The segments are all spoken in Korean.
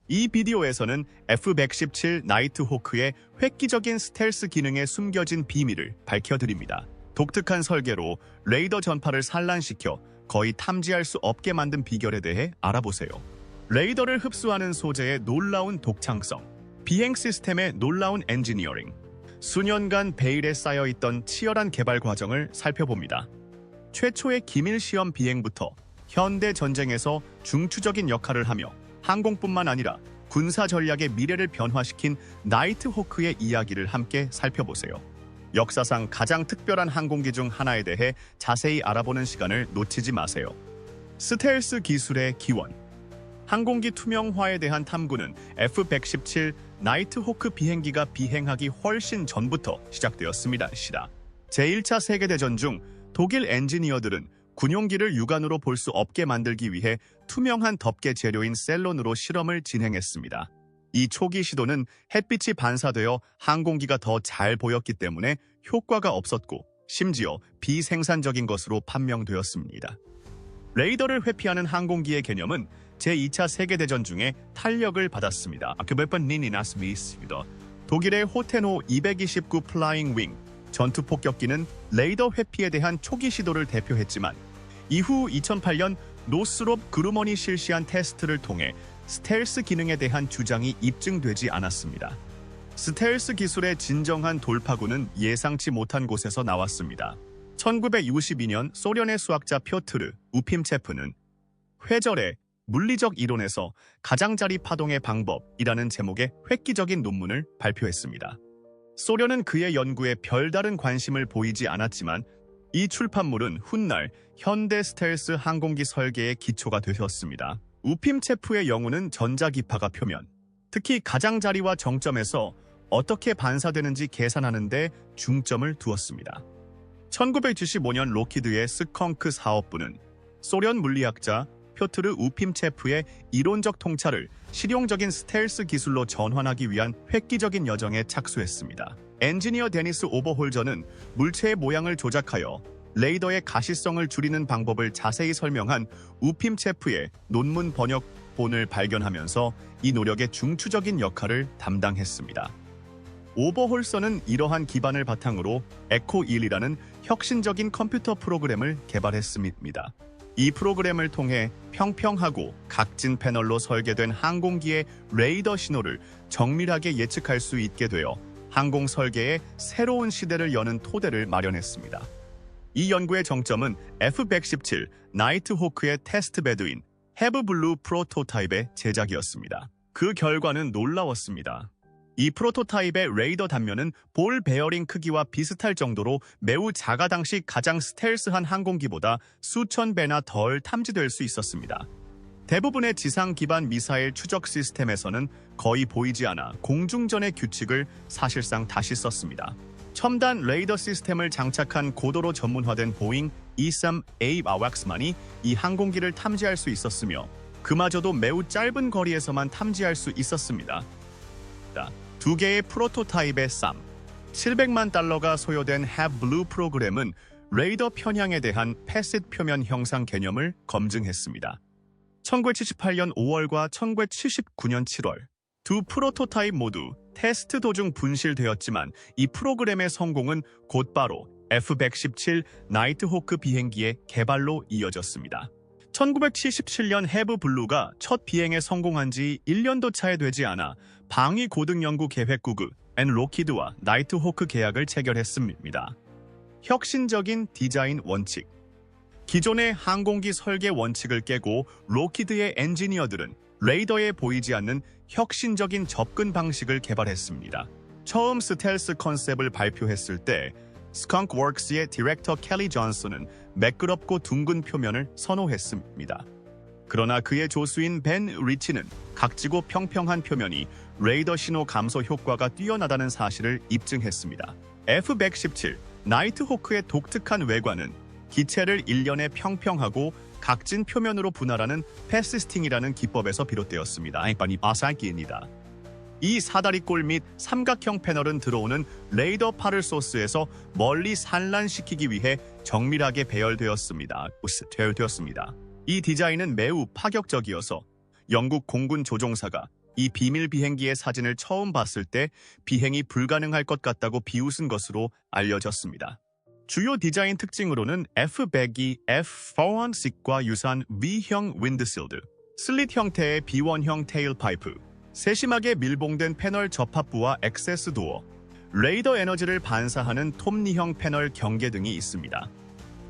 이 비디오에서는 F-117 나이트호크의 획기적인 스텔스 기능에 숨겨진 비밀을 밝혀드립니다. 독특한 설계로 레이더 전파를 산란시켜 거의 탐지할 수 없게 만든 비결에 대해 알아보세요. 레이더를 흡수하는 소재의 놀라운 독창성, 비행 시스템의 놀라운 엔지니어링, 수년간 베일에 쌓여있던 치열한 개발 과정을 살펴봅니다. 최초의 기밀 시험 비행부터 현대 전쟁에서 중추적인 역할을 하며 항공뿐만 아니라 군사 전략의 미래를 변화시킨 나이트호크의 이야기를 함께 살펴보세요. 역사상 가장 특별한 항공기 중 하나에 대해 자세히 알아보는 시간을 놓치지 마세요. 스텔스 기술의 기원. 항공기 투명화에 대한 탐구는 F-117 나이트호크 비행기가 비행하기 훨씬 전부터 시작되었습니다. 제1차 세계대전 중 독일 엔지니어들은 군용기를 육안으로 볼 수 없게 만들기 위해 투명한 덮개 재료인 셀론으로 실험을 진행했습니다. 이 초기 시도는 햇빛이 반사되어 항공기가 더 잘 보였기 때문에 효과가 없었고 심지어 비생산적인 것으로 판명되었습니다. 레이더를 회피하는 항공기의 개념은 제2차 세계대전 중에 탄력을 받았습니다. 독일의 호텐호 229 플라잉 윙 전투폭격기는 레이더 회피에 대한 초기 시도를 대표했지만 이후 2008년 노스롭 그루먼이 실시한 테스트를 통해 스텔스 기능에 대한 주장이 입증되지 않았습니다. 스텔스 기술의 진정한 돌파구는 예상치 못한 곳에서 나왔습니다. 1962년 소련의 수학자 표트르 우핌체프는 회절의 물리적 이론에서 가장자리 파동의 방법이라는 제목의 획기적인 논문을 발표했습니다. 소련은 그의 연구에 별다른 관심을 보이지 않았지만 이 출판물은 훗날 현대 스텔스 항공기 설계의 기초가 되었습니다. 우핌체프의 연구는 전자기파가 표면, 특히 가장자리와 정점에서 어떻게 반사되는지 계산하는 데 중점을 두었습니다. 1975년 로키드의 스컹크 사업부는 소련 물리학자 표트르 우핌체프의 이론적 통찰을 실용적인 스텔스 기술로 전환하기 위한 획기적인 여정에 착수했습니다. 엔지니어 데니스 오버홀저는 물체의 모양을 조작하여 레이더의 가시성을 줄이는 방법을 자세히 설명한 우핌체프의 논문 번역본을 발견하면서 이 노력의 중추적인 역할을 담당했습니다. 오버홀서는 이러한 기반을 바탕으로 에코1이라는 혁신적인 컴퓨터 프로그램을 개발했습니다. 이 프로그램을 통해 평평하고 각진 패널로 설계된 항공기의 레이더 신호를 정밀하게 예측할 수 있게 되어 항공 설계의 새로운 시대를 여는 토대를 마련했습니다. 이 연구의 정점은 F-117 나이트호크의 테스트베드인 헤브블루 프로토타입의 제작이었습니다. 그 결과는 놀라웠습니다. 이 프로토타입의 레이더 단면은 볼 베어링 크기와 비슷할 정도로 매우 작아 당시 가장 스텔스한 항공기보다 수천 배나 덜 탐지될 수 있었습니다. 대부분의 지상 기반 미사일 추적 시스템에서는 거의 보이지 않아 공중전의 규칙을 사실상 다시 썼습니다. 첨단 레이더 시스템을 장착한 고도로 전문화된 보잉 E-3A 아왁스만이 이 항공기를 탐지할 수 있었으며 그마저도 매우 짧은 거리에서만 탐지할 수 있었습니다. 두 개의 프로토타입의 쌈, $700만 소요된 Have Blue 프로그램은 레이더 편향에 대한 패싯 표면 형상 개념을 검증했습니다. 1978년 5월과 1979년 7월 두 프로토타입 모두 테스트 도중 분실되었지만 이 프로그램의 성공은 곧바로 F-117 나이트호크 비행기의 개발로 이어졌습니다. 1977년 헤브블루가 첫 비행에 성공한 지 1년도 차에 되지 않아 방위 고등 연구 계획국은 로키드와 나이트호크 계약을 체결했습니다. 혁신적인 디자인 원칙. 기존의 항공기 설계 원칙을 깨고 로키드의 엔지니어들은 레이더에 보이지 않는 혁신적인 접근 방식을 개발했습니다. 처음 스텔스 컨셉을 발표했을 때 스컹크웍스의 디렉터 켈리 존슨은 매끄럽고 둥근 표면을 선호했습니다. 그러나 그의 조수인 벤 리치는 각지고 평평한 표면이 레이더 신호 감소 효과가 뛰어나다는 사실을 입증했습니다. F-117 나이트호크의 독특한 외관은 기체를 일련의 평평하고 각진 표면으로 분할하는 패시스팅이라는 기법에서 비롯되었습니다. 이 사다리꼴 및 삼각형 패널은 들어오는 레이더 파를 소스에서 멀리 산란시키기 위해 정밀하게 배열되었습니다. 이 디자인은 매우 파격적이어서 영국 공군 조종사가 이 비밀 비행기의 사진을 처음 봤을 때 비행이 불가능할 것 같다고 비웃은 것으로 알려졌습니다. 주요 디자인 특징으로는 F-102, F-416과 유사한 V형 윈드실드, 슬릿 형태의 B1형 테일파이프, 세심하게 밀봉된 패널 접합부와 액세스 도어, 레이더 에너지를 반사하는 톱니형 패널 경계 등이 있습니다.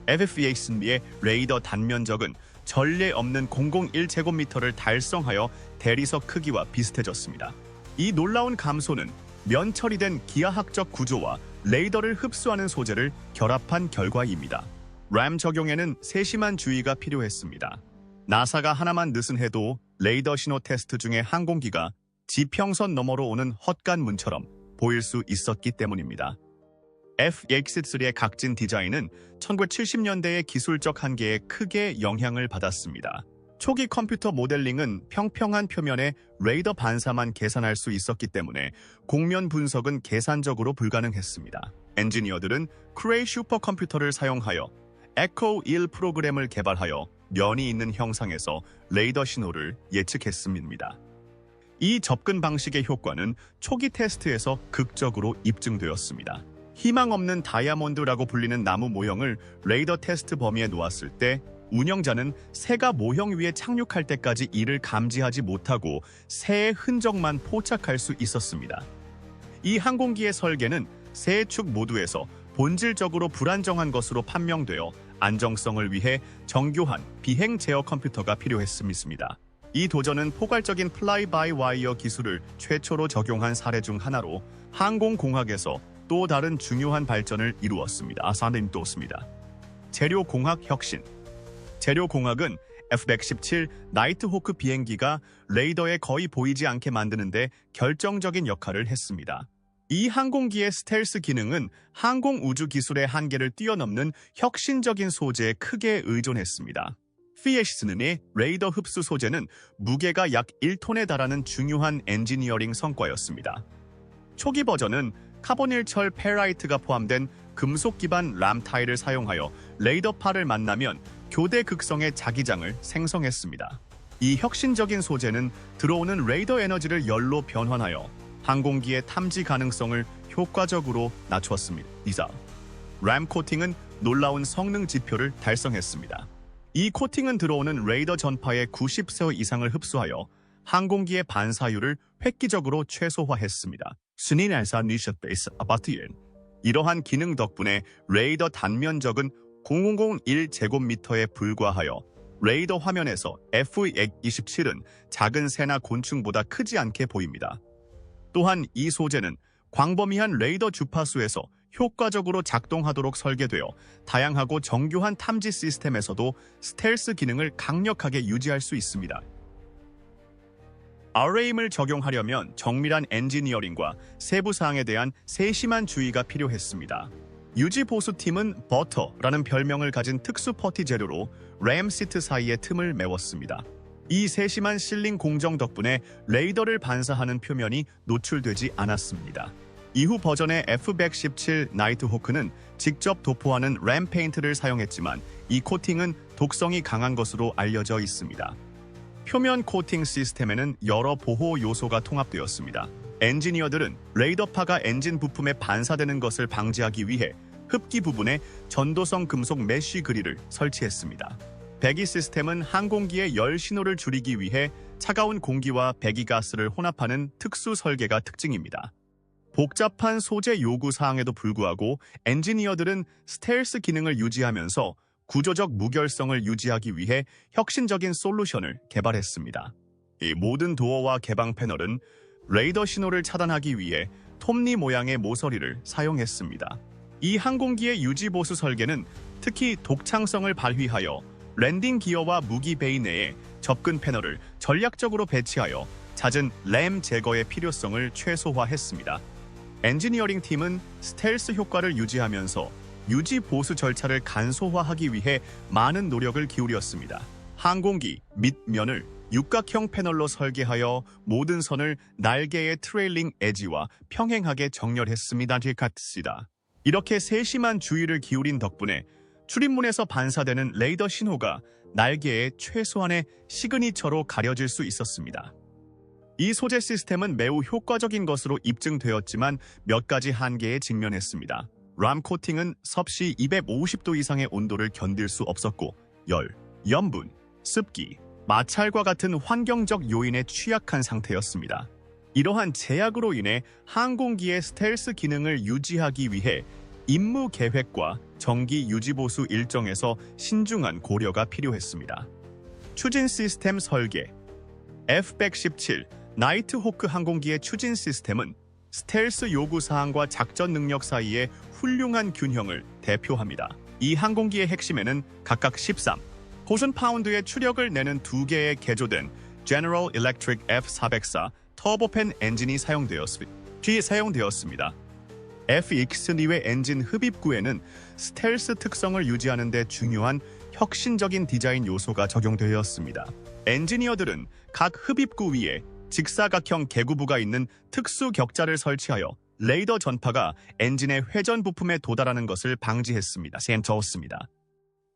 FFAS의 레이더 단면적은 전례 없는 001제곱미터를 달성하여 대리석 크기와 비슷해졌습니다. 이 놀라운 감소는 면 처리된 기하학적 구조와 레이더를 흡수하는 소재를 결합한 결과입니다. 램 적용에는 세심한 주의가 필요했습니다. 나사가 하나만 늦은 해도 레이더 신호 테스트 중에 항공기가 지평선 너머로 오는 헛간 문처럼 보일 수 있었기 때문입니다. F-83의 각진 디자인은 1970년대의 기술적 한계에 크게 영향을 받았습니다. 초기 컴퓨터 모델링은 평평한 표면에 레이더 반사만 계산할 수 있었기 때문에 곡면 분석은 계산적으로 불가능했습니다. 엔지니어들은 크레이 슈퍼컴퓨터를 사용하여 에코 1 프로그램을 개발하여 면이 있는 형상에서 레이더 신호를 예측했습니다. 이 접근 방식의 효과는 초기 테스트에서 극적으로 입증되었습니다. 희망 없는 다이아몬드라고 불리는 나무 모형을 레이더 테스트 범위에 놓았을 때 운영자는 새가 모형 위에 착륙할 때까지 이를 감지하지 못하고 새의 흔적만 포착할 수 있었습니다. 이 항공기의 설계는 세 축 모두에서 본질적으로 불안정한 것으로 판명되어 안정성을 위해 정교한 비행 제어 컴퓨터가 필요했습니다. 이 도전은 포괄적인 플라이-바이-와이어 기술을 최초로 적용한 사례 중 하나로 항공공학에서 또 다른 중요한 발전을 이루었습니다. 재료공학 혁신. 재료공학은 F-117 나이트호크 비행기가 레이더에 거의 보이지 않게 만드는데 결정적인 역할을 했습니다. 이 항공기의 스텔스 기능은 항공우주 기술의 한계를 뛰어넘는 혁신적인 소재에 크게 의존했습니다. FAS의 레이더 흡수 소재는 무게가 약 1톤에 달하는 중요한 엔지니어링 성과였습니다. 초기 버전은 카본일철 페라이트가 포함된 금속 기반 람 타일을 사용하여 레이더파를 만나면 교대 극성의 자기장을 생성했습니다. 이 혁신적인 소재는 들어오는 레이더 에너지를 열로 변환하여 항공기의 탐지 가능성을 효과적으로 낮추었습니다. 램 코팅은 놀라운 성능 지표를 달성했습니다. 이 코팅은 들어오는 레이더 전파의 90% 이상을 흡수하여 항공기의 반사율을 획기적으로 최소화했습니다. 이러한 기능 덕분에 레이더 단면적은 0001제곱미터에 불과하여 레이더 화면에서 F-127은 작은 새나 곤충보다 크지 않게 보입니다. 또한 이 소재는 광범위한 레이더 주파수에서 효과적으로 작동하도록 설계되어 다양하고 정교한 탐지 시스템에서도 스텔스 기능을 강력하게 유지할 수 있습니다. RAM을 적용하려면 정밀한 엔지니어링과 세부 사항에 대한 세심한 주의가 필요했습니다. 유지 보수팀은 버터라는 별명을 가진 특수 퍼티 재료로 램 시트 사이의 틈을 메웠습니다. 이 세심한 실링 공정 덕분에 레이더를 반사하는 표면이 노출되지 않았습니다. 이후 버전의 F-117 나이트호크는 직접 도포하는 램 페인트를 사용했지만 이 코팅은 독성이 강한 것으로 알려져 있습니다. 표면 코팅 시스템에는 여러 보호 요소가 통합되었습니다. 엔지니어들은 레이더파가 엔진 부품에 반사되는 것을 방지하기 위해 흡기 부분에 전도성 금속 메쉬 그릴을 설치했습니다. 배기 시스템은 항공기의 열 신호를 줄이기 위해 차가운 공기와 배기가스를 혼합하는 특수 설계가 특징입니다. 복잡한 소재 요구 사항에도 불구하고 엔지니어들은 스텔스 기능을 유지하면서 구조적 무결성을 유지하기 위해 혁신적인 솔루션을 개발했습니다. 이 모든 도어와 개방 패널은 레이더 신호를 차단하기 위해 톱니 모양의 모서리를 사용했습니다. 이 항공기의 유지 보수 설계는 특히 독창성을 발휘하여 랜딩 기어와 무기 베이 내에 접근 패널을 전략적으로 배치하여 잦은 램 제거의 필요성을 최소화했습니다. 엔지니어링 팀은 스텔스 효과를 유지하면서 유지 보수 절차를 간소화하기 위해 많은 노력을 기울였습니다. 항공기 밑면을 육각형 패널로 설계하여 모든 선을 날개의 트레일링 에지와 평행하게 정렬했습니다. 이렇게 세심한 주의를 기울인 덕분에 출입문에서 반사되는 레이더 신호가 날개의 최소한의 시그니처로 가려질 수 있었습니다. 이 소재 시스템은 매우 효과적인 것으로 입증되었지만 몇 가지 한계에 직면했습니다. 람 코팅은 섭씨 250도 이상의 온도를 견딜 수 없었고 열, 염분, 습기, 마찰과 같은 환경적 요인에 취약한 상태였습니다. 이러한 제약으로 인해 항공기의 스텔스 기능을 유지하기 위해 임무 계획과 정기 유지보수 일정에서 신중한 고려가 필요했습니다. 추진 시스템 설계 F-117 나이트호크 항공기의 추진 시스템은 스텔스 요구사항과 작전 능력 사이의 훌륭한 균형을 대표합니다. 이 항공기의 핵심에는 각각 13, 90파운드의 추력을 내는 두 개의 개조된 General Electric F404 터보팬 엔진이 사용되었습니다. FX2의 엔진 흡입구에는 스텔스 특성을 유지하는 데 중요한 혁신적인 디자인 요소가 적용되었습니다. 엔지니어들은 각 흡입구 위에 직사각형 개구부가 있는 특수 격자를 설치하여 레이더 전파가 엔진의 회전 부품에 도달하는 것을 방지했습니다.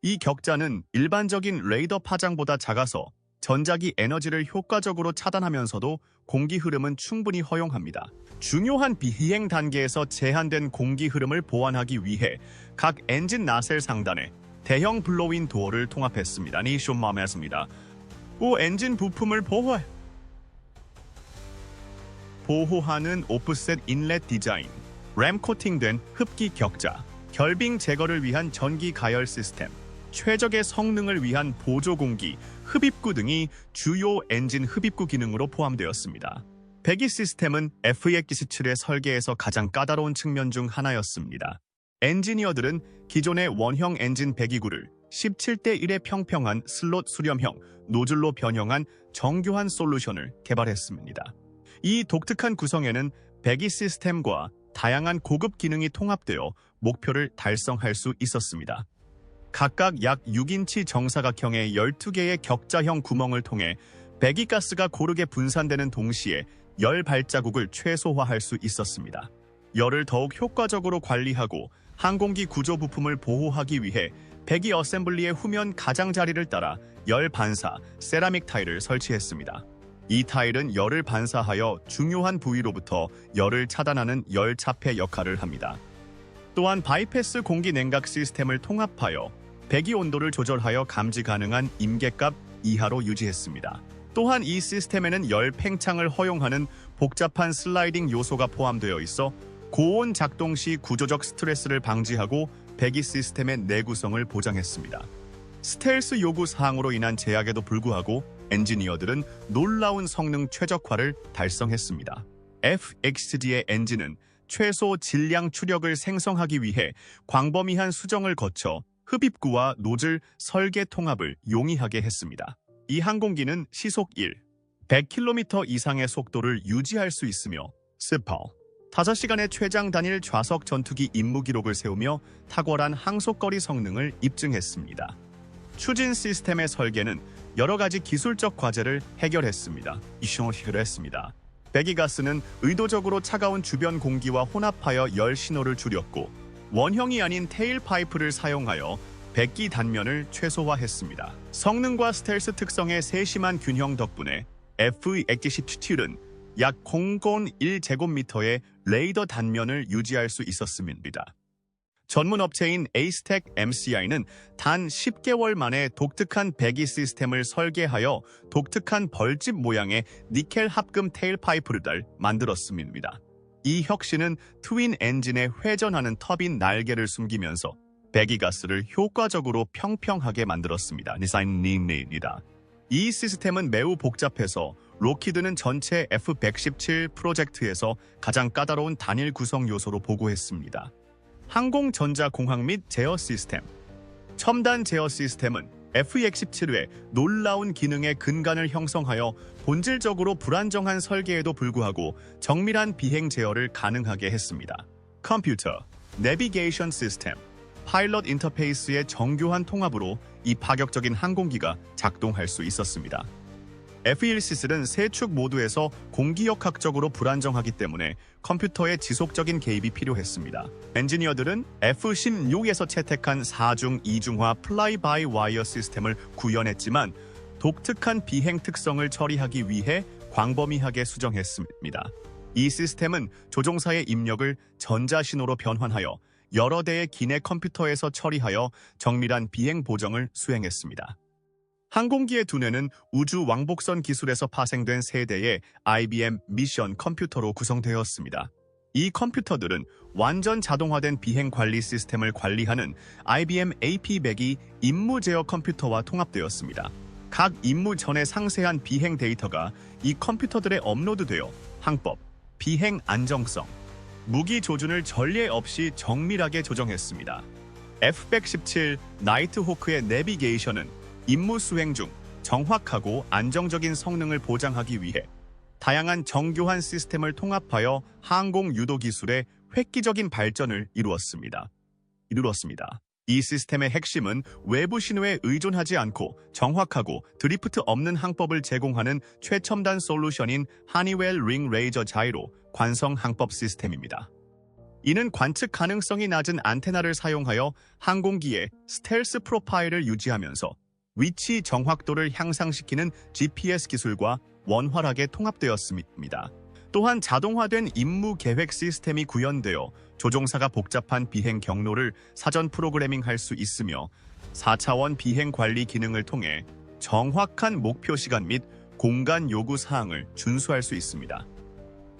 이 격자는 일반적인 레이더 파장보다 작아서 전자기 에너지를 효과적으로 차단하면서도 공기 흐름은 충분히 허용합니다. 중요한 비행 단계에서 제한된 공기 흐름을 보완하기 위해 각 엔진 나셀 상단에 대형 블로인 도어를 통합했습니다. 엔진 부품을 보호하는 오프셋 인렛 디자인, 램 코팅된 흡기 격자, 결빙 제거를 위한 전기 가열 시스템, 최적의 성능을 위한 보조 공기, 흡입구 등이 주요 엔진 흡입구 기능으로 포함되었습니다. 배기 시스템은 F-117의 설계에서 가장 까다로운 측면 중 하나였습니다. 엔지니어들은 기존의 원형 엔진 배기구를 17:1의 평평한 슬롯 수렴형 노즐로 변형한 정교한 솔루션을 개발했습니다. 이 독특한 구성에는 배기 시스템과 다양한 고급 기능이 통합되어 목표를 달성할 수 있었습니다. 각각 약 6인치 정사각형의 12개의 격자형 구멍을 통해 배기가스가 고르게 분산되는 동시에 열 발자국을 최소화할 수 있었습니다. 열을 더욱 효과적으로 관리하고 항공기 구조 부품을 보호하기 위해 배기 어셈블리의 후면 가장자리를 따라 열 반사 세라믹 타일을 설치했습니다. 이 타일은 열을 반사하여 중요한 부위로부터 열을 차단하는 열 차폐 역할을 합니다. 또한 바이패스 공기 냉각 시스템을 통합하여 배기 온도를 조절하여 감지 가능한 임계값 이하로 유지했습니다. 또한 이 시스템에는 열 팽창을 허용하는 복잡한 슬라이딩 요소가 포함되어 있어 고온 작동 시 구조적 스트레스를 방지하고 배기 시스템의 내구성을 보장했습니다. 스텔스 요구 사항으로 인한 제약에도 불구하고 엔지니어들은 놀라운 성능 최적화를 달성했습니다. FXD의 엔진은 최소 질량 추력을 생성하기 위해 광범위한 수정을 거쳐 흡입구와 노즐 설계 통합을 용이하게 했습니다. 이 항공기는 시속 100km 이상의 속도를 유지할 수 있으며 5시간의 최장 단일 좌석 전투기 임무 기록을 세우며 탁월한 항속거리 성능을 입증했습니다. 추진 시스템의 설계는 여러 가지 기술적 과제를 해결했습니다. 배기가스는 의도적으로 차가운 주변 공기와 혼합하여 열 신호를 줄였고 원형이 아닌 테일 파이프를 사용하여 배기 단면을 최소화했습니다. 성능과 스텔스 특성의 세심한 균형 덕분에 F-117은 약 0.1제곱미터의 레이더 단면을 유지할 수 있었습니다. 전문 업체인 에이스텍 MCI는 단 10개월 만에 독특한 배기 시스템을 설계하여 독특한 벌집 모양의 니켈 합금 테일 파이프를 만들었습니다. 이 혁신은 트윈 엔진에 회전하는 터빈 날개를 숨기면서 배기가스를 효과적으로 평평하게 만들었습니다. 이 시스템은 매우 복잡해서 록히드는 전체 F-117 프로젝트에서 가장 까다로운 단일 구성 요소로 보고했습니다. 항공전자공학 및 제어 시스템. 첨단 제어 시스템은 F-117의 놀라운 기능의 근간을 형성하여 본질적으로 불안정한 설계에도 불구하고 정밀한 비행 제어를 가능하게 했습니다. 컴퓨터, 내비게이션 시스템, 파일럿 인터페이스의 정교한 통합으로 이 파격적인 항공기가 작동할 수 있었습니다. F-117은 세 축 모두에서 공기역학적으로 불안정하기 때문에 컴퓨터의 지속적인 개입이 필요했습니다. 엔지니어들은 F-16에서 채택한 4중 2중화 플라이 바이 와이어 시스템을 구현했지만 독특한 비행 특성을 처리하기 위해 광범위하게 수정했습니다. 이 시스템은 조종사의 입력을 전자신호로 변환하여 여러 대의 기내 컴퓨터에서 처리하여 정밀한 비행 보정을 수행했습니다. 항공기의 두뇌는 우주 왕복선 기술에서 파생된 세 대의 IBM 미션 컴퓨터로 구성되었습니다. 이 컴퓨터들은 완전 자동화된 비행 관리 시스템을 관리하는 IBM AP100이 임무 제어 컴퓨터와 통합되었습니다. 각 임무 전의 상세한 비행 데이터가 이 컴퓨터들에 업로드되어 항법, 비행 안정성, 무기 조준을 전례 없이 정밀하게 조정했습니다. F-117 나이트호크의 내비게이션은 임무 수행 중 정확하고 안정적인 성능을 보장하기 위해 다양한 정교한 시스템을 통합하여 항공 유도 기술의 획기적인 발전을 이루었습니다. 이 시스템의 핵심은 외부 신호에 의존하지 않고 정확하고 드리프트 없는 항법을 제공하는 최첨단 솔루션인 하니웰 링 레이저 자이로 관성 항법 시스템입니다. 이는 관측 가능성이 낮은 안테나를 사용하여 항공기의 스텔스 프로파일을 유지하면서 위치 정확도를 향상시키는 GPS 기술과 원활하게 통합되었습니다. 또한 자동화된 임무 계획 시스템이 구현되어 조종사가 복잡한 비행 경로를 사전 프로그래밍할 수 있으며 4차원 비행 관리 기능을 통해 정확한 목표 시간 및 공간 요구 사항을 준수할 수 있습니다.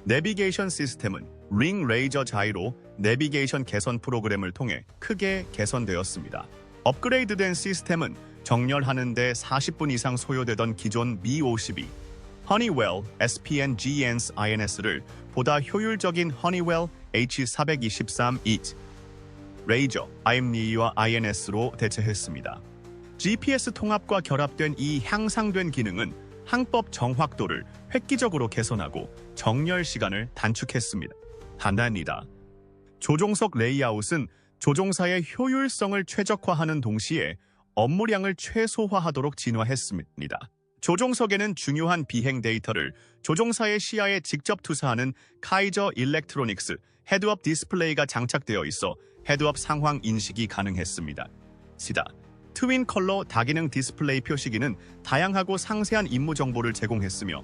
내비게이션 시스템은 링 레이저 자이로 내비게이션 개선 프로그램을 통해 크게 개선되었습니다. 업그레이드된 시스템은 정렬하는 데 40분 이상 소요되던 기존 Mi-52 허니웰 SPN-GENS-INS를 보다 효율적인 허니웰 H423-2 레이저 IME와 INS로 대체했습니다. GPS 통합과 결합된 이 향상된 기능은 항법 정확도를 획기적으로 개선하고 정렬 시간을 단축했습니다. 단단이다. 조종석 레이아웃은 조종사의 효율성을 최적화하는 동시에 업무량을 최소화하도록 진화했습니다. 조종석에는 중요한 비행 데이터를 조종사의 시야에 직접 투사하는 카이저 일렉트로닉스 헤드업 디스플레이가 장착되어 있어 헤드업 상황 인식이 가능했습니다. 트윈 컬러 다기능 디스플레이 표시기는 다양하고 상세한 임무 정보를 제공했으며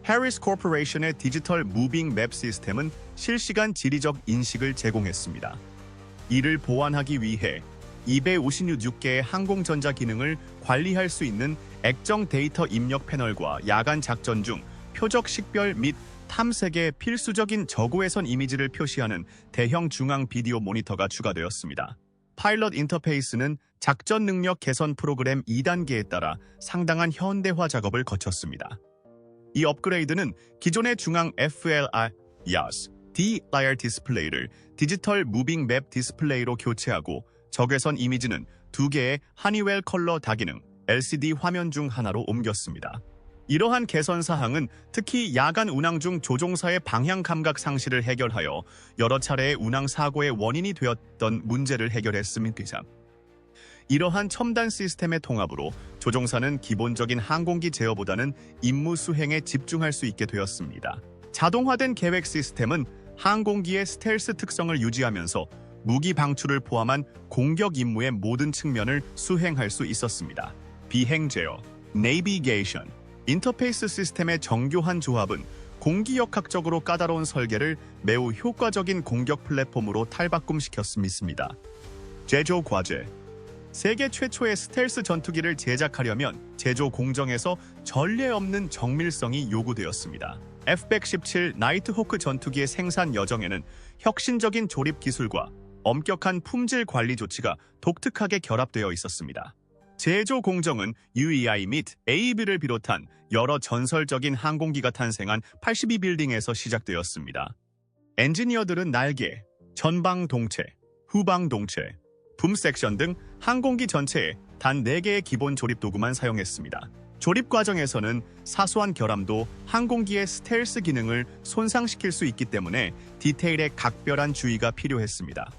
해리스 코퍼레이션의 디지털 무빙 맵 시스템은 실시간 지리적 인식을 제공했습니다. 이를 보완하기 위해 256개의 항공전자 기능을 관리할 수 있는 액정 데이터 입력 패널과 야간 작전 중 표적 식별 및 탐색의 필수적인 저고해선 이미지를 표시하는 대형 중앙 비디오 모니터가 추가되었습니다. 파일럿 인터페이스는 작전 능력 개선 프로그램 2단계에 따라 상당한 현대화 작업을 거쳤습니다. 이 업그레이드는 기존의 중앙 FLIR D-라이어 디스플레이를 디지털 무빙 맵 디스플레이로 교체하고 적외선 이미지는 2개의 하니웰 컬러 다기능 LCD 화면 중 하나로 옮겼습니다. 이러한 개선 사항은 특히 야간 운항 중 조종사의 방향 감각 상실을 해결하여 여러 차례의 운항 사고의 원인이 되었던 문제를 해결했습니다. 이러한 첨단 시스템의 통합으로 조종사는 기본적인 항공기 제어보다는 임무 수행에 집중할 수 있게 되었습니다. 자동화된 계획 시스템은 항공기의 스텔스 특성을 유지하면서 무기 방출을 포함한 공격 임무의 모든 측면을 수행할 수 있었습니다. 비행 제어, 내비게이션, 인터페이스 시스템의 정교한 조합은 공기역학적으로 까다로운 설계를 매우 효과적인 공격 플랫폼으로 탈바꿈시켰습니다. 제조 과제. 세계 최초의 스텔스 전투기를 제작하려면 제조 공정에서 전례 없는 정밀성이 요구되었습니다. F-117 나이트호크 전투기의 생산 여정에는 혁신적인 조립 기술과 엄격한 품질 관리 조치가 독특하게 결합되어 있었습니다. 제조 공정은 UEI 및 AEB를 비롯한 여러 전설적인 항공기가 탄생한 82빌딩에서 시작되었습니다. 엔지니어들은 날개, 전방 동체, 후방 동체, 붐 섹션 등 항공기 전체에 단 4개의 기본 조립 도구만 사용했습니다. 조립 과정에서는 사소한 결함도 항공기의 스텔스 기능을 손상시킬 수 있기 때문에 디테일에 각별한 주의가 필요했습니다.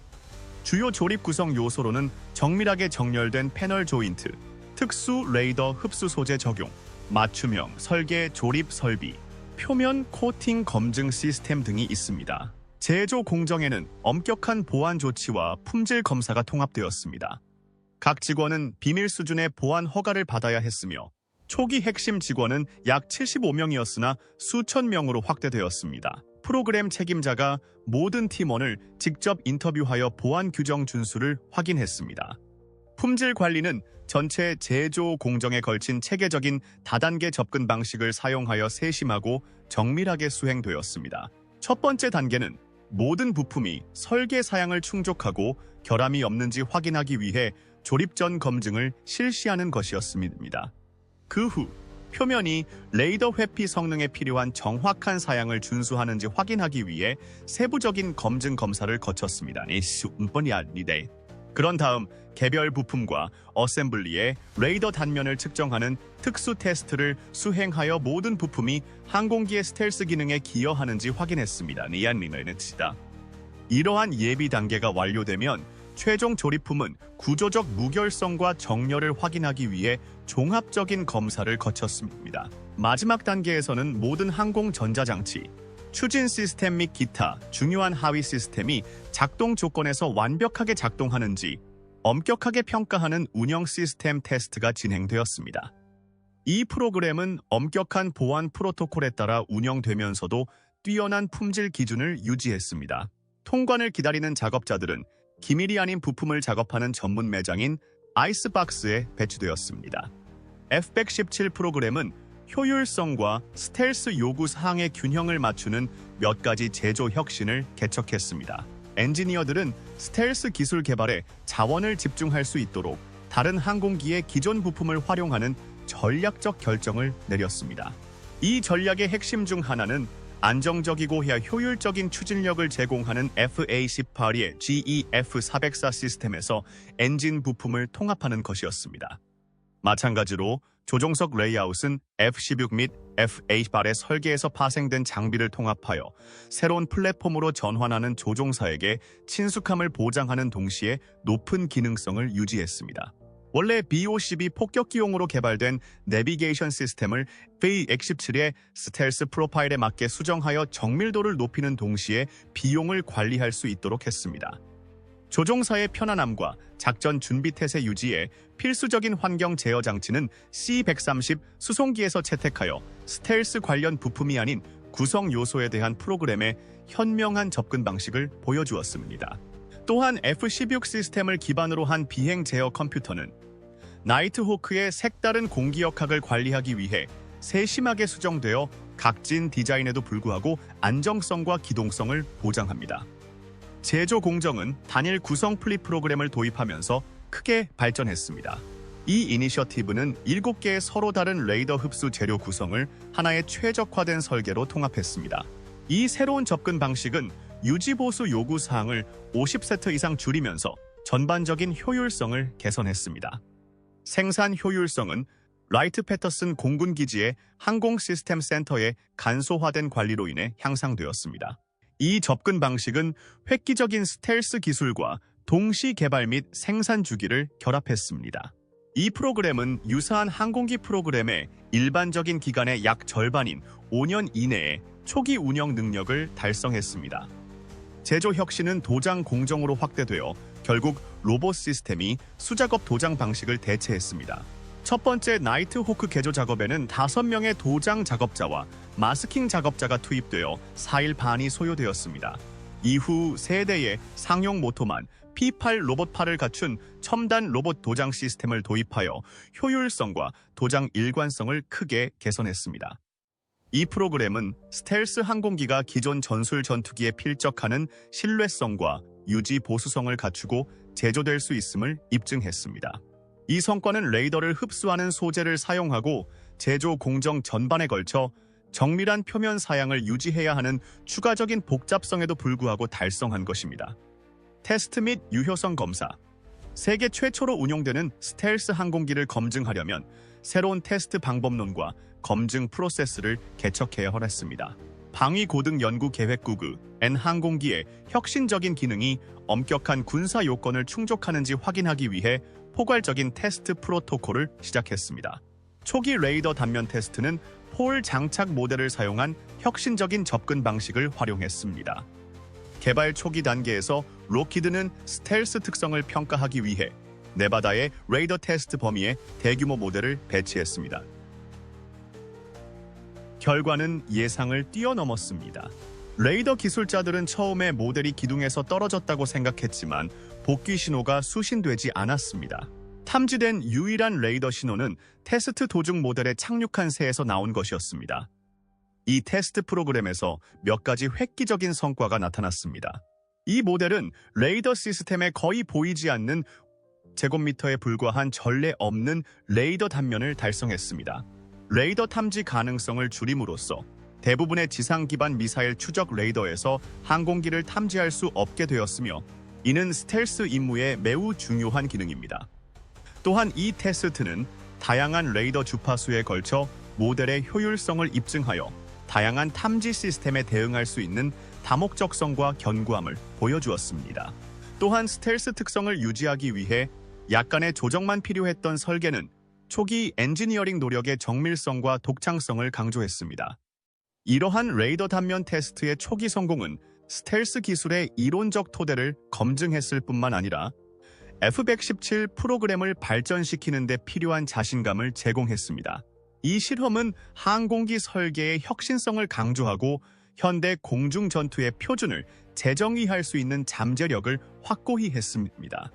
주요 조립 구성 요소로는 정밀하게 정렬된 패널 조인트, 특수 레이더 흡수 소재 적용, 맞춤형 설계 조립 설비, 표면 코팅 검증 시스템 등이 있습니다. 제조 공정에는 엄격한 보안 조치와 품질 검사가 통합되었습니다. 각 직원은 비밀 수준의 보안 허가를 받아야 했으며 초기 핵심 직원은 약 75명이었으나 수천 명으로 확대되었습니다. 프로그램 책임자가 모든 팀원을 직접 인터뷰하여 보안 규정 준수를 확인했습니다. 품질 관리는 전체 제조 공정에 걸친 체계적인 다단계 접근 방식을 사용하여 세심하고 정밀하게 수행되었습니다. 첫 번째 단계는 모든 부품이 설계 사양을 충족하고 결함이 없는지 확인하기 위해 조립 전 검증을 실시하는 것이었습니다. 그 후 표면이 레이더 회피 성능에 필요한 정확한 사양을 준수하는지 확인하기 위해 세부적인 검증 검사를 거쳤습니다. 그런 다음 개별 부품과 어셈블리의 레이더 단면을 측정하는 특수 테스트를 수행하여 모든 부품이 항공기의 스텔스 기능에 기여하는지 확인했습니다. 이러한 예비 단계가 완료되면 최종 조립품은 구조적 무결성과 정렬을 확인하기 위해 종합적인 검사를 거쳤습니다. 마지막 단계에서는 모든 항공 전자장치, 추진 시스템 및 기타 중요한 하위 시스템이 작동 조건에서 완벽하게 작동하는지 엄격하게 평가하는 운영 시스템 테스트가 진행되었습니다. 이 프로그램은 엄격한 보안 프로토콜에 따라 운영되면서도 뛰어난 품질 기준을 유지했습니다. 통관을 기다리는 작업자들은 기밀이 아닌 부품을 작업하는 전문 매장인 아이스박스에 배치되었습니다. F-117 프로그램은 효율성과 스텔스 요구 사항의 균형을 맞추는 몇 가지 제조 혁신을 개척했습니다. 엔지니어들은 스텔스 기술 개발에 자원을 집중할 수 있도록 다른 항공기의 기존 부품을 활용하는 전략적 결정을 내렸습니다. 이 전략의 핵심 중 하나는 안정적이고 효율적인 추진력을 제공하는 FA-18의 GE-F404 시스템에서 엔진 부품을 통합하는 것이었습니다. 마찬가지로 조종석 레이아웃은 F-16 및 F-18의 설계에서 파생된 장비를 통합하여 새로운 플랫폼으로 전환하는 조종사에게 친숙함을 보장하는 동시에 높은 기능성을 유지했습니다. 원래 BOCB 폭격기용으로 개발된 내비게이션 시스템을 F-117의 스텔스 프로파일에 맞게 수정하여 정밀도를 높이는 동시에 비용을 관리할 수 있도록 했습니다. 조종사의 편안함과 작전 준비 태세 유지에 필수적인 환경 제어 장치는 C-130 수송기에서 채택하여 스텔스 관련 부품이 아닌 구성 요소에 대한 프로그램의 현명한 접근 방식을 보여주었습니다. 또한 F-16 시스템을 기반으로 한 비행 제어 컴퓨터는 나이트호크의 색다른 공기역학을 관리하기 위해 세심하게 수정되어 각진 디자인에도 불구하고 안정성과 기동성을 보장합니다. 제조 공정은 단일 구성 플립 프로그램을 도입하면서 크게 발전했습니다. 이 이니셔티브는 7개의 서로 다른 레이더 흡수 재료 구성을 하나의 최적화된 설계로 통합했습니다. 이 새로운 접근 방식은 유지보수 요구 사항을 50세트 이상 줄이면서 전반적인 효율성을 개선했습니다. 생산 효율성은 라이트 패터슨 공군기지의 항공 시스템 센터의 간소화된 관리로 인해 향상되었습니다. 이 접근 방식은 획기적인 스텔스 기술과 동시 개발 및 생산 주기를 결합했습니다. 이 프로그램은 유사한 항공기 프로그램의 일반적인 기간의 약 절반인 5년 이내에 초기 운영 능력을 달성했습니다. 제조 혁신은 도장 공정으로 확대되어 결국 로봇 시스템이 수작업 도장 방식을 대체했습니다. 첫 번째 나이트호크 개조 작업에는 5명의 도장 작업자와 마스킹 작업자가 투입되어 4일 반이 소요되었습니다. 이후 3대의 상용 모토만 P8 로봇팔을 갖춘 첨단 로봇 도장 시스템을 도입하여 효율성과 도장 일관성을 크게 개선했습니다. 이 프로그램은 스텔스 항공기가 기존 전술 전투기에 필적하는 신뢰성과 유지 보수성을 갖추고 제조될 수 있음을 입증했습니다. 이 성과는 레이더를 흡수하는 소재를 사용하고 제조 공정 전반에 걸쳐 정밀한 표면 사양을 유지해야 하는 추가적인 복잡성에도 불구하고 달성한 것입니다. 테스트 및 유효성 검사. 세계 최초로 운용되는 스텔스 항공기를 검증하려면 새로운 테스트 방법론과 검증 프로세스를 개척해야 했습니다. 방위 고등 연구 계획국의 N 항공기의 혁신적인 기능이 엄격한 군사 요건을 충족하는지 확인하기 위해 포괄적인 테스트 프로토콜을 시작했습니다. 초기 레이더 단면 테스트는 폴 장착 모델을 사용한 혁신적인 접근 방식을 활용했습니다. 개발 초기 단계에서 록히드는 스텔스 특성을 평가하기 위해 네바다의 레이더 테스트 범위에 대규모 모델을 배치했습니다. 결과는 예상을 뛰어넘었습니다. 레이더 기술자들은 처음에 모델이 기둥에서 떨어졌다고 생각했지만 복귀 신호가 수신되지 않았습니다. 탐지된 유일한 레이더 신호는 테스트 도중 모델에 착륙한 새에서 나온 것이었습니다. 이 테스트 프로그램에서 몇 가지 획기적인 성과가 나타났습니다. 이 모델은 레이더 시스템에 거의 보이지 않는 제곱미터에 불과한 전례 없는 레이더 단면을 달성했습니다. 레이더 탐지 가능성을 줄임으로써 대부분의 지상 기반 미사일 추적 레이더에서 항공기를 탐지할 수 없게 되었으며 이는 스텔스 임무에 매우 중요한 기능입니다. 또한 이 테스트는 다양한 레이더 주파수에 걸쳐 모델의 효율성을 입증하여 다양한 탐지 시스템에 대응할 수 있는 다목적성과 견고함을 보여주었습니다. 또한 스텔스 특성을 유지하기 위해 약간의 조정만 필요했던 설계는 초기 엔지니어링 노력의 정밀성과 독창성을 강조했습니다. 이러한 레이더 단면 테스트의 초기 성공은 스텔스 기술의 이론적 토대를 검증했을 뿐만 아니라 F-117 프로그램을 발전시키는 데 필요한 자신감을 제공했습니다. 이 실험은 항공기 설계의 혁신성을 강조하고 현대 공중 전투의 표준을 재정의할 수 있는 잠재력을 확고히 했습니다.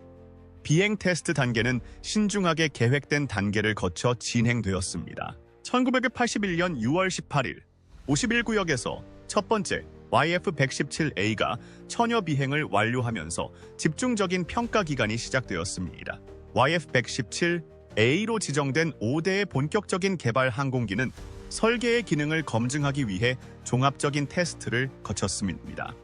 비행 테스트 단계는 신중하게 계획된 단계를 거쳐 진행되었습니다. 1981년 6월 18일 51구역에서 첫 번째 YF-117A가 처녀 비행을 완료하면서 집중적인 평가 기간이 시작되었습니다. YF-117A로 지정된 5대의 본격적인 개발 항공기는 설계의 기능을 검증하기 위해 종합적인 테스트를 거쳤습니다.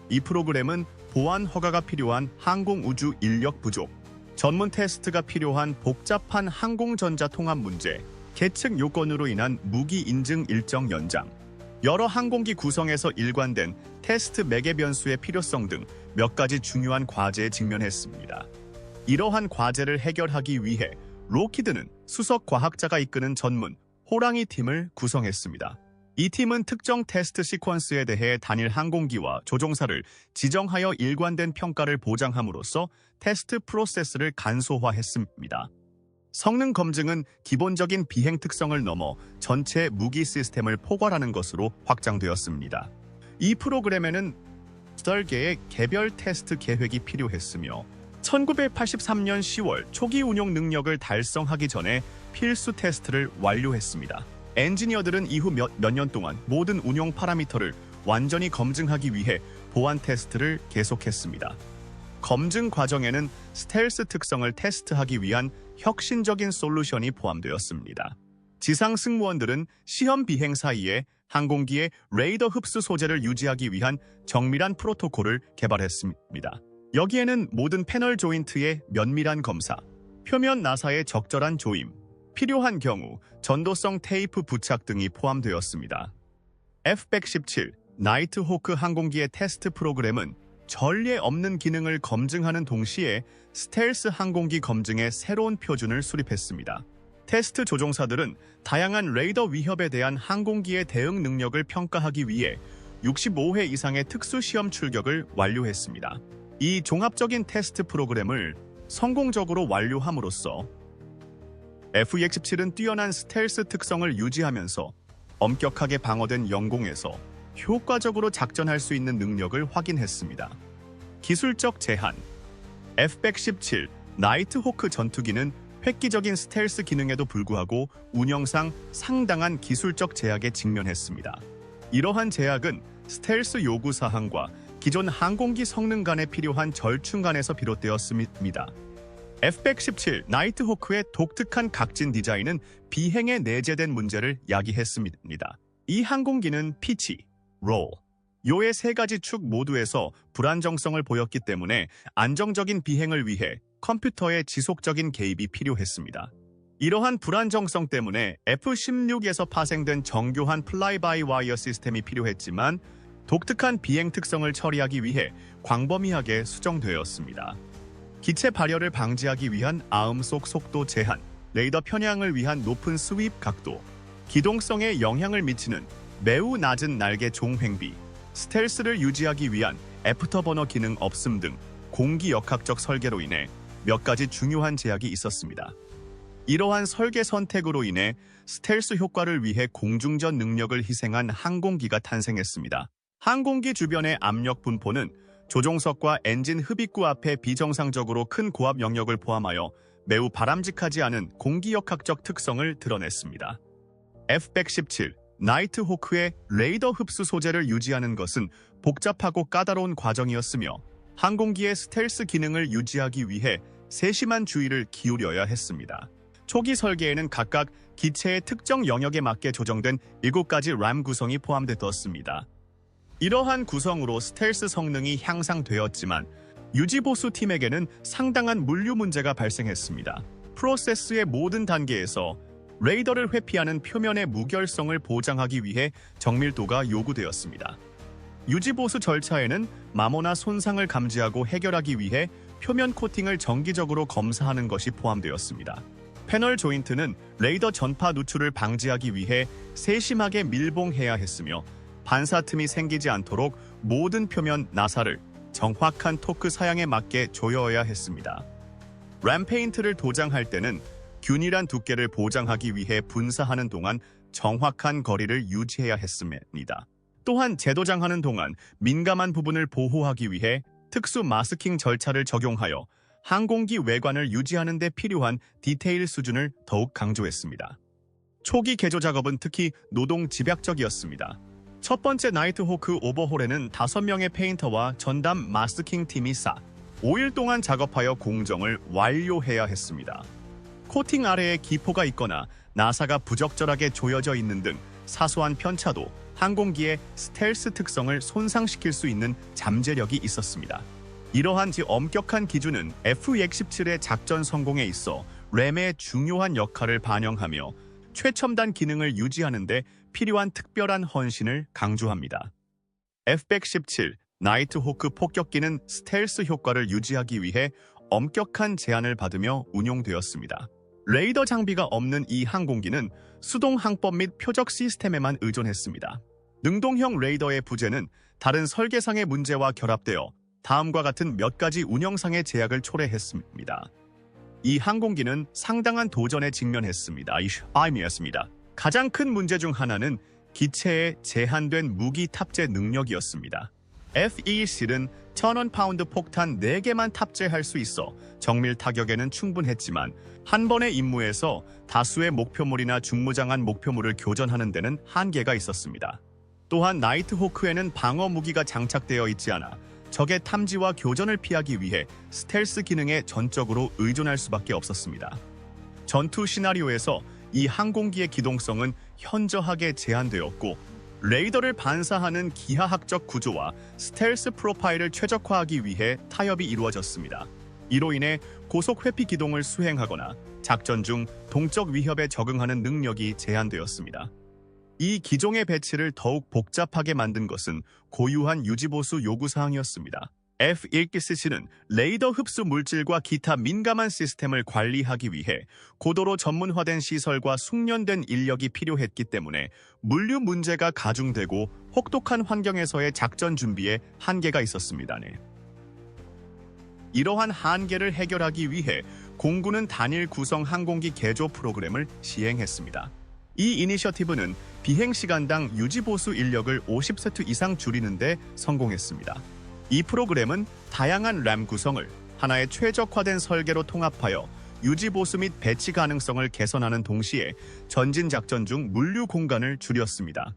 이 프로그램은 보안 허가가 필요한 항공우주 인력 부족, 전문 테스트가 필요한 복잡한 항공전자 통합 문제, 계측 요건으로 인한 무기 인증 일정 연장, 여러 항공기 구성에서 일관된 테스트 매개 변수의 필요성 등 몇 가지 중요한 과제에 직면했습니다. 이러한 과제를 해결하기 위해 록히드는 수석 과학자가 이끄는 전문 호랑이 팀을 구성했습니다. 이 팀은 특정 테스트 시퀀스에 대해 단일 항공기와 조종사를 지정하여 일관된 평가를 보장함으로써 테스트 프로세스를 간소화했습니다. 성능 검증은 기본적인 비행 특성을 넘어 전체 무기 시스템을 포괄하는 것으로 확장되었습니다. 이 프로그램에는 설계의 개별 테스트 계획이 필요했으며 1983년 10월 초기 운용 능력을 달성하기 전에 필수 테스트를 완료했습니다. 엔지니어들은 이후 몇 년 동안 모든 운용 파라미터를 완전히 검증하기 위해 보안 테스트를 계속했습니다. 검증 과정에는 스텔스 특성을 테스트하기 위한 혁신적인 솔루션이 포함되었습니다. 지상 승무원들은 시험 비행 사이에 항공기의 레이더 흡수 소재를 유지하기 위한 정밀한 프로토콜을 개발했습니다. 여기에는 모든 패널 조인트의 면밀한 검사, 표면 나사의 적절한 조임, 필요한 경우 전도성 테이프 부착 등이 포함되었습니다. F-117 나이트호크 항공기의 테스트 프로그램은 전례 없는 기능을 검증하는 동시에 스텔스 항공기 검증의 새로운 표준을 수립했습니다. 테스트 조종사들은 다양한 레이더 위협에 대한 항공기의 대응 능력을 평가하기 위해 65회 이상의 특수 시험 출격을 완료했습니다. 이 종합적인 테스트 프로그램을 성공적으로 완료함으로써 F-117은 뛰어난 스텔스 특성을 유지하면서 엄격하게 방어된 영공에서 효과적으로 작전할 수 있는 능력을 확인했습니다. 기술적 제한 F-117 나이트호크 전투기는 획기적인 스텔스 기능에도 불구하고 운영상 상당한 기술적 제약에 직면했습니다. 이러한 제약은 스텔스 요구 사항과 기존 항공기 성능 간에 필요한 절충간에서 비롯되었습니다. F-117 나이트호크의 독특한 각진 디자인은 비행에 내재된 문제를 야기했습니다. 이 항공기는 피치, 롤, 요의 세 가지 축 모두에서 불안정성을 보였기 때문에 안정적인 비행을 위해 컴퓨터의 지속적인 개입이 필요했습니다. 이러한 불안정성 때문에 F-16에서 파생된 정교한 플라이-바이-와이어 시스템이 필요했지만 독특한 비행 특성을 처리하기 위해 광범위하게 수정되었습니다. 기체 발열을 방지하기 위한 아음속 속도 제한, 레이더 편향을 위한 높은 스윕 각도, 기동성에 영향을 미치는 매우 낮은 날개 종횡비, 스텔스를 유지하기 위한 애프터버너 기능 없음 등 공기역학적 설계로 인해 몇 가지 중요한 제약이 있었습니다. 이러한 설계 선택으로 인해 스텔스 효과를 위해 공중전 능력을 희생한 항공기가 탄생했습니다. 항공기 주변의 압력 분포는 조종석과 엔진 흡입구 앞에 비정상적으로 큰 고압 영역을 포함하여 매우 바람직하지 않은 공기역학적 특성을 드러냈습니다. F-117 나이트 호크의 레이더 흡수 소재를 유지하는 것은 복잡하고 까다로운 과정이었으며 항공기의 스텔스 기능을 유지하기 위해 세심한 주의를 기울여야 했습니다. 초기 설계에는 각각 기체의 특정 영역에 맞게 조정된 7가지 램 구성이 포함되었습니다. 이러한 구성으로 스텔스 성능이 향상되었지만 유지보수 팀에게는 상당한 물류 문제가 발생했습니다. 프로세스의 모든 단계에서 레이더를 회피하는 표면의 무결성을 보장하기 위해 정밀도가 요구되었습니다. 유지보수 절차에는 마모나 손상을 감지하고 해결하기 위해 표면 코팅을 정기적으로 검사하는 것이 포함되었습니다. 패널 조인트는 레이더 전파 누출을 방지하기 위해 세심하게 밀봉해야 했으며 반사 틈이 생기지 않도록 모든 표면 나사를 정확한 토크 사양에 맞게 조여야 했습니다. 램 페인트를 도장할 때는 균일한 두께를 보장하기 위해 분사하는 동안 정확한 거리를 유지해야 했습니다. 또한 재도장하는 동안 민감한 부분을 보호하기 위해 특수 마스킹 절차를 적용하여 항공기 외관을 유지하는 데 필요한 디테일 수준을 더욱 강조했습니다. 초기 개조 작업은 특히 노동 집약적이었습니다. 첫 번째 나이트 호크 오버홀에는 5명의 페인터와 전담 마스킹 팀이 5일 동안 작업하여 공정을 완료해야 했습니다. 코팅 아래에 기포가 있거나 나사가 부적절하게 조여져 있는 등 사소한 편차도 항공기의 스텔스 특성을 손상시킬 수 있는 잠재력이 있었습니다. 이러한 엄격한 기준은 F-117의 작전 성공에 있어 램의 중요한 역할을 반영하며 최첨단 기능을 유지하는 데 필요한 특별한 헌신을 강조합니다. F-117 나이트 호크 폭격기는 스텔스 효과를 유지하기 위해 엄격한 제한을 받으며 운용되었습니다. 레이더 장비가 없는 이 항공기는 수동 항법 및 표적 시스템에만 의존했습니다. 능동형 레이더의 부재는 다른 설계상의 문제와 결합되어 다음과 같은 몇 가지 운영상의 제약을 초래했습니다. 이 항공기는 상당한 도전에 직면했습니다. 가장 큰 문제 중 하나는 기체의 제한된 무기 탑재 능력이었습니다. F-117은 1000파운드 폭탄 4개만 탑재할 수 있어 정밀 타격에는 충분했지만 한 번의 임무에서 다수의 목표물이나 중무장한 목표물을 교전하는 데는 한계가 있었습니다. 또한 나이트 호크에는 방어 무기가 장착되어 있지 않아 적의 탐지와 교전을 피하기 위해 스텔스 기능에 전적으로 의존할 수밖에 없었습니다. 전투 시나리오에서 이 항공기의 기동성은 현저하게 제한되었고 레이더를 반사하는 기하학적 구조와 스텔스 프로파일을 최적화하기 위해 타협이 이루어졌습니다. 이로 인해 고속 회피 기동을 수행하거나 작전 중 동적 위협에 적응하는 능력이 제한되었습니다. 이 기종의 배치를 더욱 복잡하게 만든 것은 고유한 유지보수 요구사항이었습니다. F-117은 레이더 흡수 물질과 기타 민감한 시스템을 관리하기 위해 고도로 전문화된 시설과 숙련된 인력이 필요했기 때문에 물류 문제가 가중되고 혹독한 환경에서의 작전 준비에 한계가 있었습니다. 이러한 한계를 해결하기 위해 공군은 단일 구성 항공기 개조 프로그램을 시행했습니다. 이 이니셔티브는 비행시간당 유지보수 인력을 50세트 이상 줄이는 데 성공했습니다. 이 프로그램은 다양한 램 구성을 하나의 최적화된 설계로 통합하여 유지보수 및 배치 가능성을 개선하는 동시에 전진작전 중 물류 공간을 줄였습니다.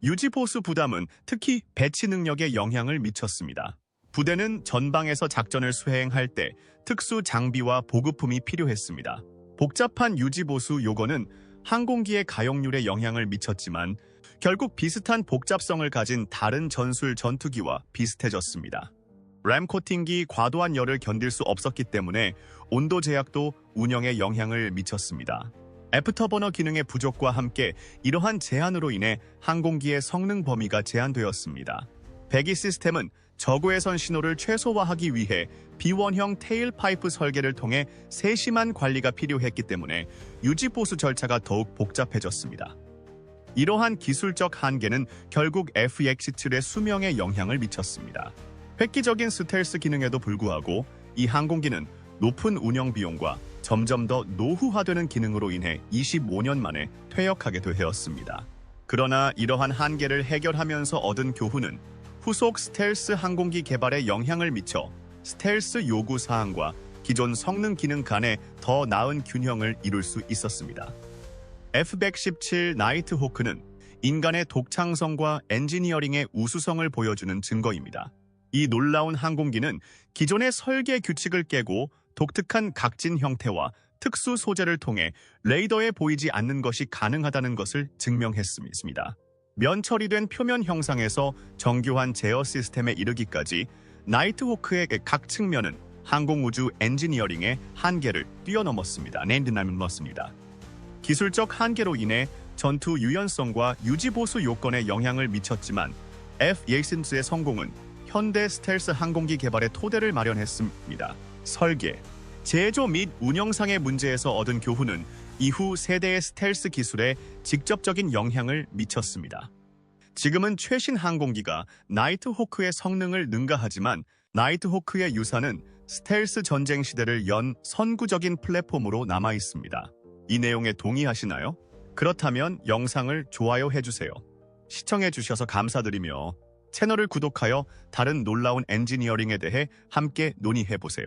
유지보수 부담은 특히 배치 능력에 영향을 미쳤습니다. 부대는 전방에서 작전을 수행할 때 특수 장비와 보급품이 필요했습니다. 복잡한 유지보수 요건은 항공기의 가용률에 영향을 미쳤지만 결국 비슷한 복잡성을 가진 다른 전술 전투기와 비슷해졌습니다. 램 코팅기 과도한 열을 견딜 수 없었기 때문에 온도 제약도 운영에 영향을 미쳤습니다. 애프터버너 기능의 부족과 함께 이러한 제한으로 인해 항공기의 성능 범위가 제한되었습니다. 배기 시스템은 저고해선 신호를 최소화하기 위해 비원형 테일 파이프 설계를 통해 세심한 관리가 필요했기 때문에 유지보수 절차가 더욱 복잡해졌습니다. 이러한 기술적 한계는 결국 F-117의 수명에 영향을 미쳤습니다. 획기적인 스텔스 기능에도 불구하고 이 항공기는 높은 운영 비용과 점점 더 노후화되는 기능으로 인해 25년 만에 퇴역하게 되었습니다. 그러나 이러한 한계를 해결하면서 얻은 교훈은 후속 스텔스 항공기 개발에 영향을 미쳐 스텔스 요구 사항과 기존 성능 기능 간의 더 나은 균형을 이룰 수 있었습니다. F-117 나이트호크는 인간의 독창성과 엔지니어링의 우수성을 보여주는 증거입니다. 이 놀라운 항공기는 기존의 설계 규칙을 깨고 독특한 각진 형태와 특수 소재를 통해 레이더에 보이지 않는 것이 가능하다는 것을 증명했습니다. 면 처리된 표면 형상에서 정교한 제어 시스템에 이르기까지 나이트호크의 각 측면은 항공우주 엔지니어링의 한계를 뛰어넘었습니다. 기술적 한계로 인해 전투 유연성과 유지보수 요건에 영향을 미쳤지만 F-18의 성공은 현대 스텔스 항공기 개발의 토대를 마련했습니다. 설계, 제조 및 운영상의 문제에서 얻은 교훈은 이후 세대의 스텔스 기술에 직접적인 영향을 미쳤습니다. 지금은 최신 항공기가 나이트호크의 성능을 능가하지만 나이트호크의 유산은 스텔스 전쟁 시대를 연 선구적인 플랫폼으로 남아 있습니다. 이 내용에 동의하시나요? 그렇다면 영상을 좋아요해주세요. 시청해주셔서 감사드리며 채널을 구독하여 다른 놀라운 엔지니어링에 대해 함께 논의해보세요.